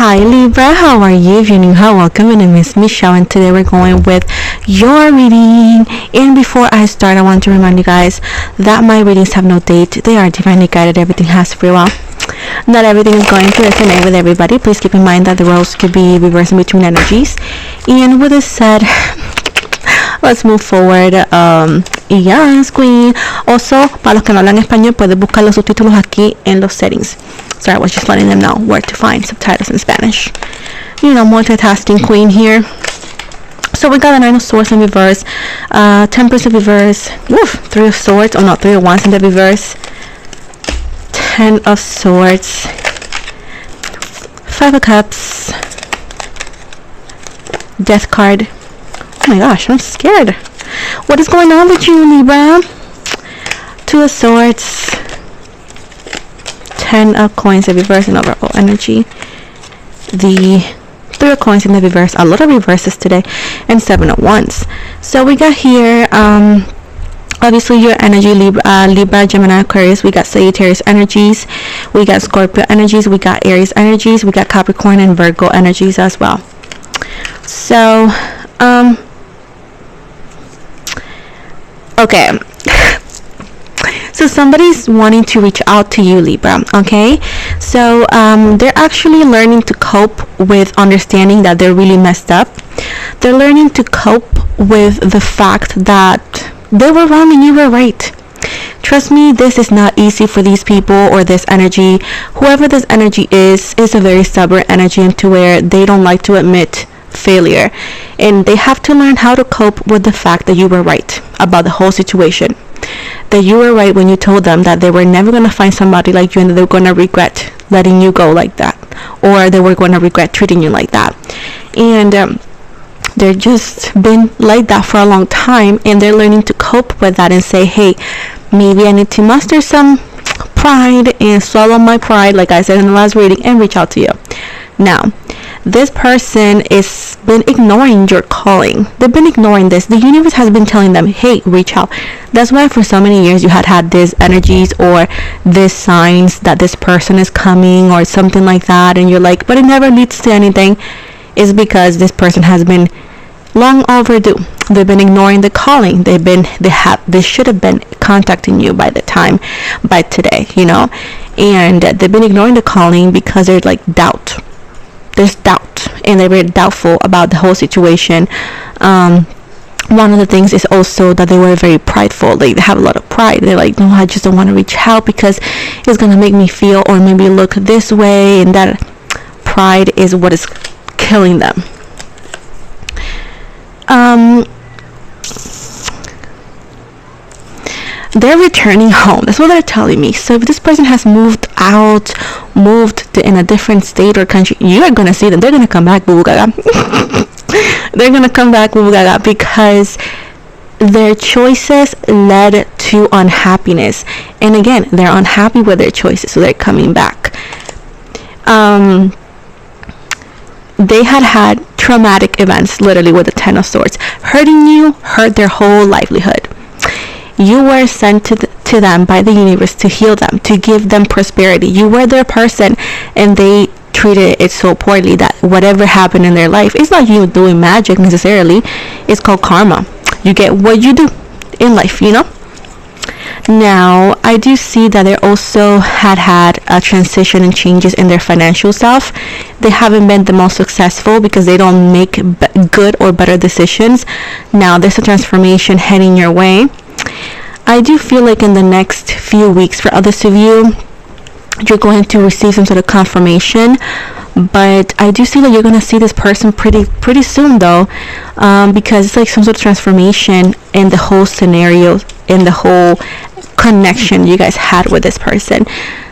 Hi Libra, how are you? If you're new, hi, welcome. My name is Michelle and today we're going with your reading. And before I start, I want to remind you guys that my readings have no date. They are divinely guided. Everything has free will. Not everything is going to resonate with everybody. Please keep in mind that the roles could be reversing between energies. And with this said, let's move forward. Yes, Queen. Also, para los que no hablan español, puedes buscar los subtítulos aquí en los settings. So I was just letting them know where to find subtitles in Spanish. You know, multitasking queen here. So we got the Nine of Swords in reverse, Temperance in reverse, Three of Swords, Three of Wands in the reverse, Ten of Swords, Five of Cups, Death card. Oh my gosh, I'm scared. What is going on with you, Libra? Two of Swords, Ten of Coins in reverse and overall energy. The Three of Coins in the reverse. A lot of reverses today. And Seven of Wands. So we got here, obviously your energy, Libra, Gemini, Aquarius. We got Sagittarius energies. We got Scorpio energies. We got Aries energies. We got Capricorn and Virgo energies as well. So, okay. So somebody's wanting to reach out to you, Libra, okay? So they're actually learning to cope with understanding that they're really messed up. They're learning to cope with the fact that they were wrong and you were right. Trust me, this is not easy for these people or this energy. Whoever this energy is a very stubborn energy into where they don't like to admit failure. And they have to learn how to cope with the fact that you were right about the whole situation. That you were right when you told them that they were never going to find somebody like you and that they were going to regret letting you go like that, or they were going to regret treating you like that. And they're just been like that for a long time, and they're learning to cope with that and say, hey, maybe I need to muster some pride and swallow my pride, like I said in the last reading, and reach out to you. Now, this person is been ignoring your calling. They've been ignoring this. The universe has been telling them, hey, reach out. That's why for so many years you had these energies or these signs that this person is coming or something like that, and you're like, but it never leads to anything. Is because this person has been long overdue. They've been ignoring the calling. They should have been contacting you by today, you know. And they've been ignoring the calling because they're like doubt. There's doubt, and they're very doubtful about the whole situation. One of the things is also that they were very prideful. They have a lot of pride. They're like, no, I just don't want to reach out because it's going to make me feel or maybe look this way, and that pride is what is killing them. They're returning home. That's what they're telling me. So if this person has moved in a different state or country, you are going to see them. They're going to come back, boo gaga. They're going to come back, boo gaga, because their choices led to unhappiness. And again, they're unhappy with their choices, so they're coming back. They had traumatic events, literally, with the Ten of Swords. Hurting you hurt their whole livelihood. You were sent to them by the universe to heal them, to give them prosperity. You were their person, and they treated it so poorly that whatever happened in their life, it's not you doing magic necessarily. It's called karma. You get what you do in life, you know. Now, I do see that they also had a transition and changes in their financial self. They haven't been the most successful because they don't make good or better decisions. Now, there's a transformation heading your way. I do feel like in the next few weeks, for others of you, you're going to receive some sort of confirmation. But I do see that you're going to see this person pretty soon, though, because it's like some sort of transformation in the whole scenario, in the whole connection you guys had with this person.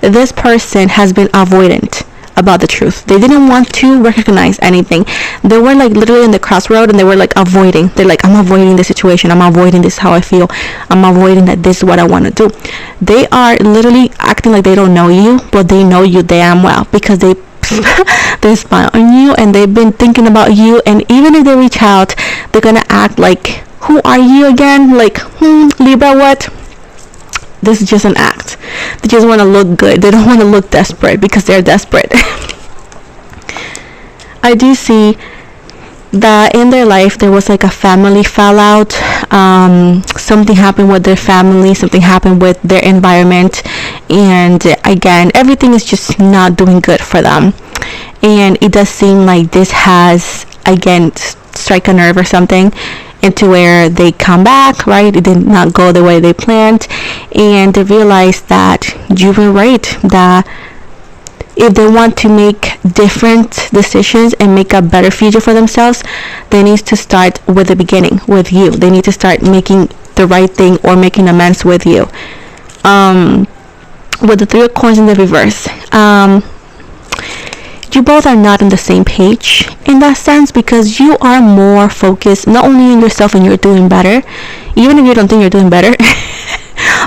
This person has been avoidant about the truth. They didn't want to recognize anything. They were like literally in the crossroad, and they were like avoiding. They're like, I'm avoiding the situation. I'm avoiding this, how I feel. I'm avoiding that this is what I want to do. They are literally acting like they don't know you, but they know you damn well because they spy on you, and they've been thinking about you. And even if they reach out, they're gonna act like, who are you again? Like, Libra, what? This is just an act. They just want to look good. They don't want to look desperate because they're desperate. I do see that in their life there was like a family fallout. Something happened with their family, something happened with their environment, and again, everything is just not doing good for them. And it does seem like this has again strike a nerve or something, into where they come back, right? It did not go the way they planned, and they realize that you were right, that if they want to make different decisions and make a better future for themselves, they need to start with the beginning, with you. They need to start making the right thing or making amends with you. With the 3 of coins in the reverse, you both are not on the same page in that sense, because you are more focused not only on yourself and you're doing better, even if you don't think you're doing better.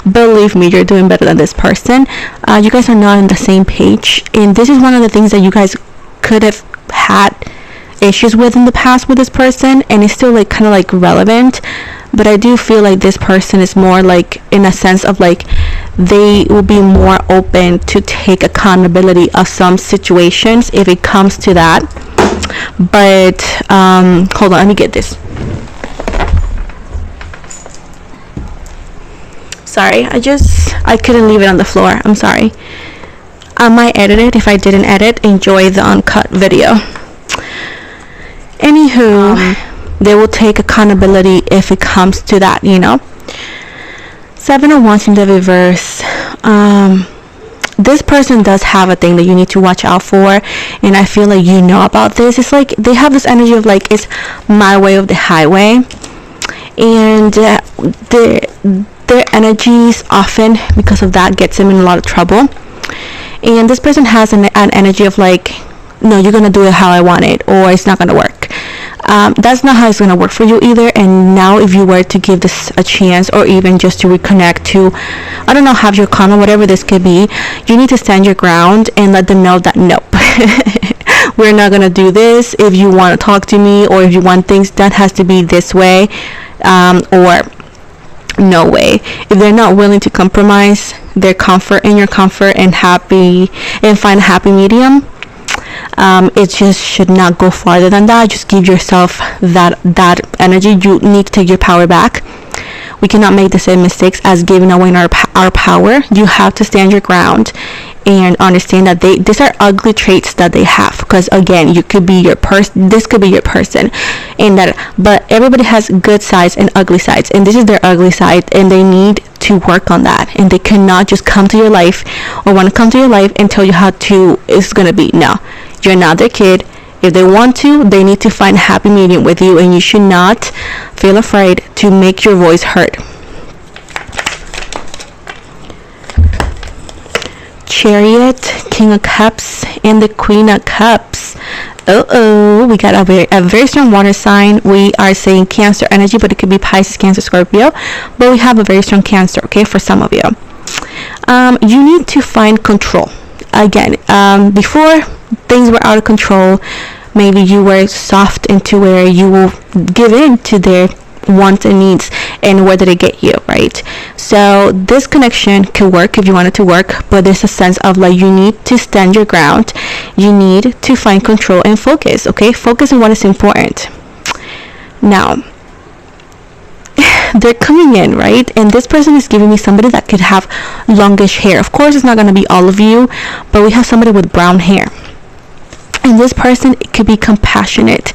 Believe me, you're doing better than this person. You guys are not on the same page, and this is one of the things that you guys could have had issues with in the past with this person, and it's still like kind of like relevant. But I do feel like this person is more like, in a sense of like, they will be more open to take accountability of some situations if it comes to that. But hold on, let me get this. Sorry, I couldn't leave it on the floor. I'm sorry. I might edit it. If I didn't edit, enjoy the uncut video. Anywho, they will take accountability if it comes to that, you know. 7 of Wands in the reverse. This person does have a thing that you need to watch out for, and I feel like you know about this. It's like they have this energy of like, it's my way of the highway, and their energies often, because of that, gets them in a lot of trouble. And this person has an energy of like, no, you're gonna do it how I want it, or it's not gonna work. That's not how it's gonna work for you either. And now, if you were to give this a chance, or even just to reconnect to, I don't know, have your karma, whatever this could be, you need to stand your ground and let them know that nope, we're not gonna do this. If you want to talk to me, or if you want things, that has to be this way, or no way. If they're not willing to compromise their comfort and your comfort and find a happy medium, it just should not go farther than that. Just give yourself that energy. You need to take your power back. We cannot make the same mistakes as giving away our power. You have to stand your ground and understand that these are ugly traits that they have, because again, you could be your person, this could be your person, and that, but everybody has good sides and ugly sides, and this is their ugly side, and they need to work on that. And they cannot just come to your life, or want to come to your life and tell you how it's gonna be. No, you're not their kid. If they want to, they need to find a happy medium with you, and you should not feel afraid to make your voice heard. Chariot, King of Cups, and the Queen of Cups. We got a very strong water sign. We are saying Cancer energy, but it could be Pisces, Cancer, Scorpio. But we have a very strong Cancer, okay, for some of you. You need to find control. Again, before things were out of control, maybe you were soft into where you will give in to their wants and needs, and where did it get you, right? So this connection could work if you want it to work, but there's a sense of like, you need to stand your ground. You need to find control and focus, okay? Focus on what is important. Now, they're coming in, right? And this person is giving me somebody that could have longish hair. Of course, it's not going to be all of you, but we have somebody with brown hair. And this person, it could be compassionate.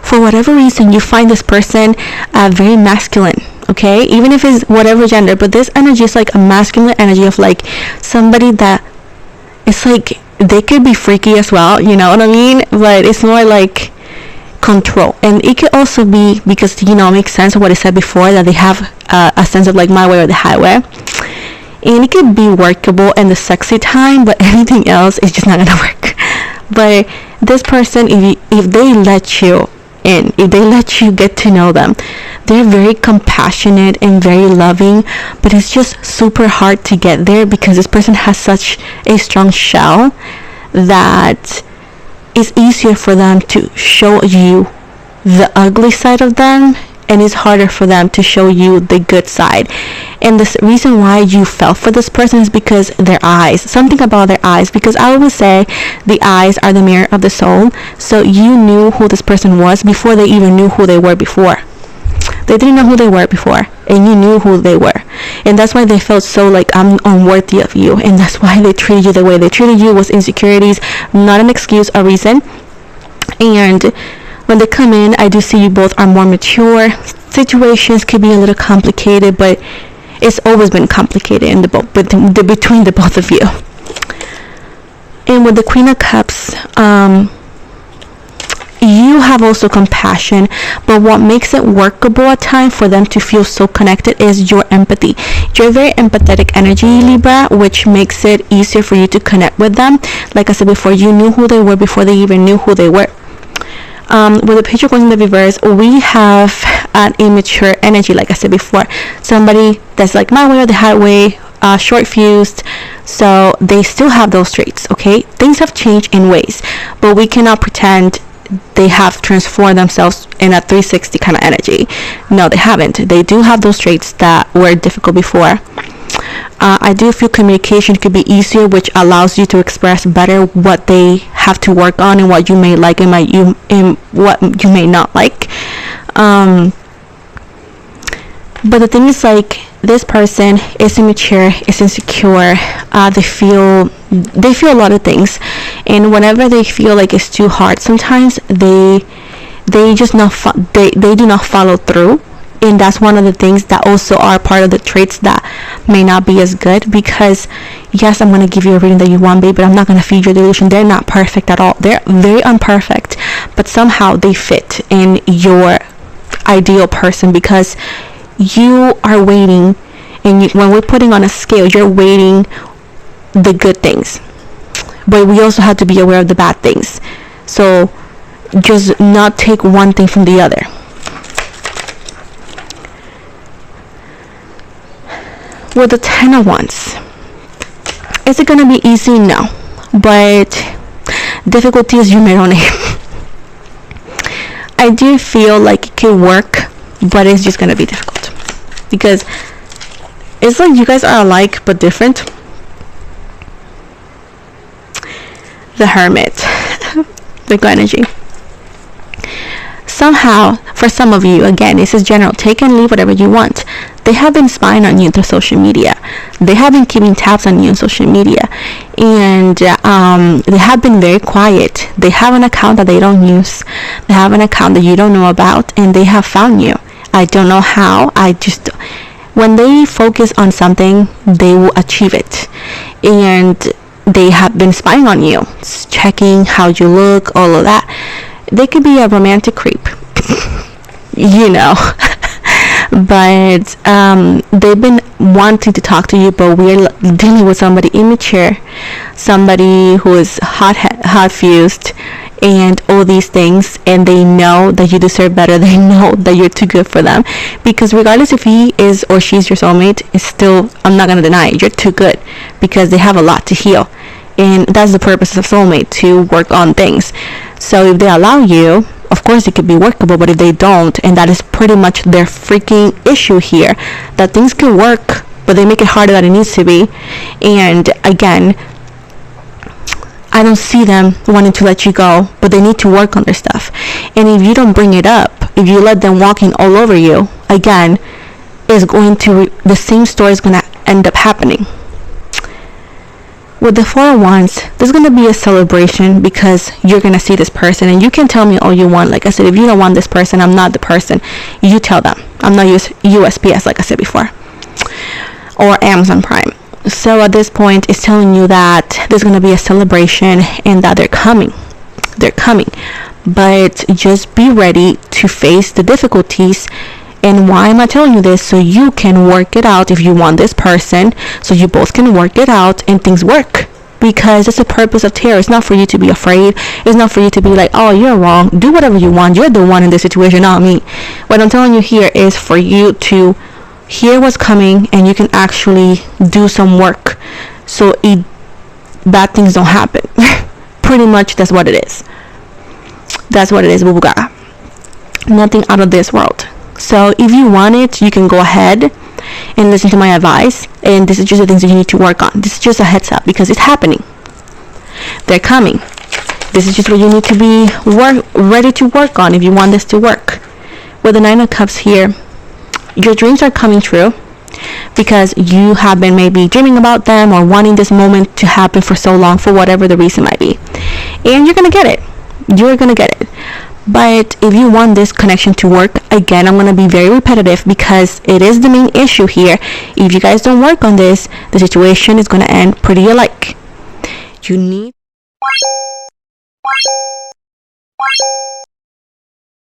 For whatever reason, you find this person very masculine, okay? Even if it's whatever gender, but this energy is like a masculine energy of like somebody that, it's like they could be freaky as well, you know what I mean? But it's more like control. And it could also be because, you know, it makes sense of what I said before, that they have a sense of like my way or the highway. And it could be workable in the sexy time, but anything else is just not gonna work. But this person, if they let you in, if they let you get to know them, they're very compassionate and very loving, but it's just super hard to get there because this person has such a strong shell that it's easier for them to show you the ugly side of them and it's harder for them to show you the good side. And the reason why you fell for this person is because their eyes, something about their eyes, because I always say the eyes are the mirror of the soul. So you knew who this person was before they even knew who they were before. They didn't know who they were before, and you knew who they were, and that's why they felt so like, I'm unworthy of you, and that's why they treated you the way they treated you. Was insecurities, not an excuse or reason. And when they come in, I do see you both are more mature. Situations could be a little complicated, but it's always been complicated in between the both of you. And with the Queen of Cups, you have also compassion, but what makes it workable at times for them to feel so connected is your empathy. You're very empathetic energy, Libra, which makes it easier for you to connect with them. Like I said before, you knew who they were before they even knew who they were. With the picture going in the reverse, we have an immature energy, like I said before. Somebody that's like my way or the highway, short fused. So they still have those traits, okay? Things have changed in ways, but we cannot pretend they have transformed themselves in a 360 kind of energy. No, they haven't. They do have those traits that were difficult before. I do feel communication could be easier, which allows you to express better what they have to work on and what you may like and what you may not like. But the thing is, like, this person is immature, is insecure. They feel a lot of things, and whenever they feel like it's too hard, sometimes they just they do not follow through. And that's one of the things that also are part of the traits that may not be as good, because yes, I'm going to give you a reading that you want, babe, but I'm not going to feed your delusion. They're not perfect at all. They're very imperfect, but somehow they fit in your ideal person, because you are waiting, and when we're putting on a scale, you're waiting the good things, but we also have to be aware of the bad things. So just not take one thing from the other. With the 10 of Wands, is it going to be easy? No, but difficulty is your middle name. I do feel like it could work, but it's just going to be difficult, because it's like you guys are alike but different. The Hermit, the good energy. Somehow, for some of you, again, this is general, take and leave whatever you want. They have been spying on you through social media. They have been keeping tabs on you on social media, and they have been very quiet. They have an account that they don't use. They have an account that you don't know about, and they have found you. I don't know how. When they focus on something, they will achieve it, and they have been spying on you, checking how you look, all of that. They could be a romantic creep, you know. But they've been wanting to talk to you, but we're dealing with somebody immature, somebody who is hot fused, and all these things, and they know that you deserve better. They know that you're too good for them, because regardless if he is or she's your soulmate, it's still, I'm not going to deny it, you're too good, because they have a lot to heal, and that's the purpose of soulmate, to work on things. So if they allow you, of course it could be workable, but if they don't, and that is pretty much their freaking issue here, that things can work, but they make it harder than it needs to be. And again, I don't see them wanting to let you go, but they need to work on their stuff. And if you don't bring it up, if you let them walking all over you, again, the same story is going to end up happening. With the 4 of Wands, there's going to be a celebration, because you're going to see this person, and you can tell me all you want. Like I said, if you don't want this person, I'm not the person. You tell them. I'm not USPS, like I said before, or Amazon Prime. So at this point, it's telling you that there's going to be a celebration, and that they're coming. They're coming. But just be ready to face the difficulties. And why am I telling you this? So you can work it out if you want this person. So you both can work it out and things work. Because it's the purpose of tarot. It's not for you to be afraid. It's not for you to be like, oh, you're wrong. Do whatever you want. You're the one in this situation, not me. What I'm telling you here is for you to hear what's coming, and you can actually do some work so bad things don't happen. Pretty much that's what it is. That's what it is, Bubuga. Nothing out of this world. So if you want it, you can go ahead and listen to my advice, and this is just the things that you need to work on. This is just a heads up because it's happening. They're coming. This is just what you need to be ready to work on if you want this to work. With the 9 of Cups here, your dreams are coming true because you have been maybe dreaming about them or wanting this moment to happen for so long, for whatever the reason might be. And you're going to get it. You're going to get it. But if you want this connection to work, again, I'm going to be very repetitive because it is the main issue here. If you guys don't work on this, the situation is going to end pretty alike. You need